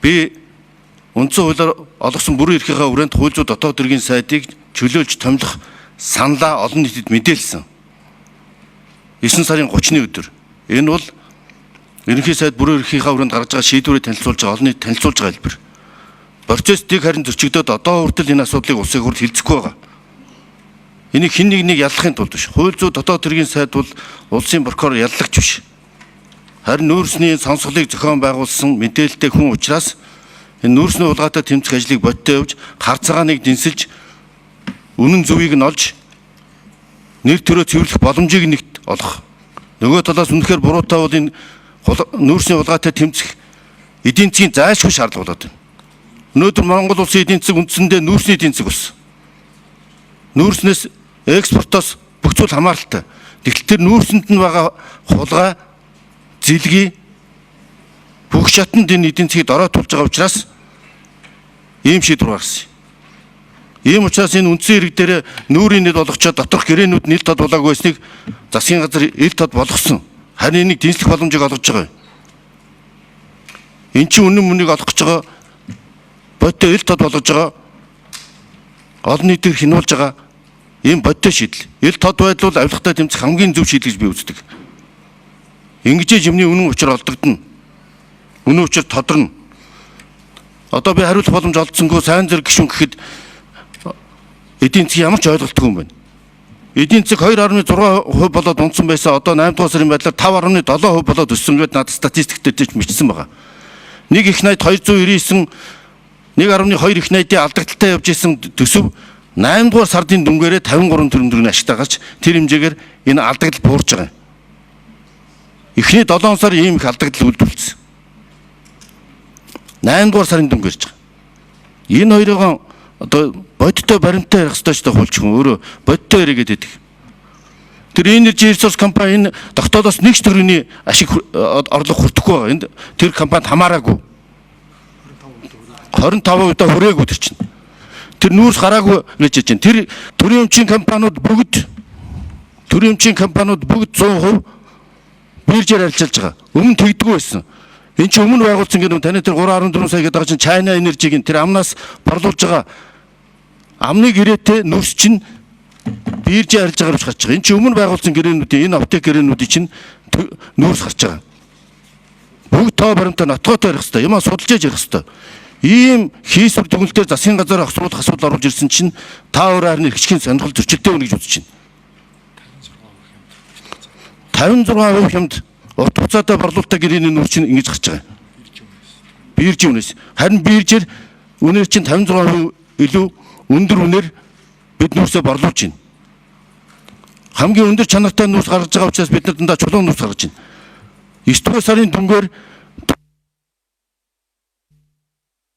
Би үндсэн хуулиар олгосон бүрэн эрхийнхээ хүрээнд хууль зүйн дотоод хэргийн сайдыг чөлөөлж томилох саналаа олон нийтэд мэдээлсэн. 9 сарын 30-ны өдөр. Энэ бол ерөнхий сайд бүрэн эрхийнхээ хүрээнд гаргаж байгаа шийдвэрийг танилцуулж байгаа олон нийт танилцуулж байгаа хэлбэр. Процесс дэг харин зөрчигдөөд одоо хүртэл энэ асуудлыг улсын хурлд хэлцэхгүй байгаа. Энийг хэн нэг яллахын тулд биш. Хууль зүйн дотоод хэргийн сайд бол улсын прокурор яллагч биш. Харин нүүрсний сонсголыг зохион байгуулсан мэдээлэлтэй хүн учраас энэ нүүрсний улгаатай тэмцэх ажлыг бодиттой явж хар цагааныг дэнсэлж үнэн зөвийг нь олж нэр төрөө цэвэрлэх боломжийг нэгт олох. Нөгөө талаас үнэхээр буруутай бол энэ нүүрсний улгаатай тэмцэх эдийн засгийн зайлшгүй шаардлага болоод байна. Өнөөдөр Монгол улсын эдийн засаг үндсэндээ нүүрсний эдийн засаг болсон. Нүүрснээс экспортоос бүх зүйл хамааралтай. Тэгтэл тэр нүүрсэнд нь байгаа хулгай, зэлгий бүх шатанд энэ эдийн засгийг дороотуулж байгаа учраас ийм шийдвэр гаргасан. Ийм учраас энэ үндсэн хэрэг дээр нүүрийн нийт болгочоод доторх гэрээнүүд нийт тод болоогүй байсныг засгийн газар ил тод болгосон. Харин энийг дэнслэх боломжийг олгож байгаа. Эн чинь үнэн мөнийг олох гэж байгаа бодтой ил тод болгож байгаа олон нийтээр хянуулж байгаа ийм бодтой шийдэл. Ил тод байдал бол авилгатай тэмцэх хамгийн зөв шийдэл гэж би үздэг. Ингэж юмны үнэн учир олдогдно. Үнэн учир тодорно. Одоо би хариулах боломж олдсонгүй сайн зэрэг гишүүн гэхэд эдийн засгийн ямар ч ойлголтгүй юм байна. Эдийн засаг 2.6% болоод унтсан байсан одоо 8 дугаар сарын байдлаар 5.7% болоод өссөн гэдэг надад статистиктэй ч бичсэн байгаа. Нэг их найд 299 1.2 их найдын алдагдaltaй явж исэн төсөв 8 дугаар сарын дүнгээрээ 53 төгрөгийн ашигтай гарч тэр хэмжээгээр энэ алдагдал буурж байгаа. Эхний 7 сар ийм их алдагдал үйлдвэрлэсэн. 8 дугаар сарын дүнгээрж байгаа. Энэ хоёроо одоо бодиттой баримттай ярих ёстой ч хуулчгүй өөрөө бодиттой яригээд байдаг. Тэр Energy Resource компани энэ тогтоолоос нэг ч төгрөгийн ашиг орлого хүртэхгүй байгаа. Энд тэр компанид хамаараагүй. 25% хүрээгүй тэр чинь. Тэр нүүрс гараагүй гэж чинь. Тэр төрийн өмчийн компаниуд бүгд 100% биржээр арилжаалж байгаа. Өмнө тэгдэггүй байсан. Энд чинь өмнө байгуулсан гэдэг нь таны тэр 3.4 сая гэдэг чинь China Energy-гийн тэр амнаас борлуулж байгаа амны гэрээтэй нүүрс чинь биржээр арилж байгаа гэж гарч байгаа. Энд чинь өмнө байгуулсан гэрээнүүдийн энэ аптек гэрээнүүдийн чинь нүүрс гарч байгаа. Бүгд тоо баримтаа нотгоотой ярих хэрэгтэй. Ямаа судалж ярих хэрэгтэй. Ийм хийсвэр дүгнэлтээр засгийн газар асуудал оруулж ирсэн чинь та өөрөө харин эрхчлэгийн сонирхол зөрчилтэй байна гэж үзэж байна. 56% хямд урт хугацаатай борлуулалттай гэрээний нүүр чинь ингэж гарч байгаа. Биржийн үнээс. Харин биржээр үнээр чинь 56% илүү өндөр үнээр бид нүүрсээ борлуулж байна. Хамгийн өндөр чанартай нүүрс гаргаж байгаа учраас бид нар дандаа чулуун нүүрс гаргаж байна. 9 дугаар сарын дүнгээр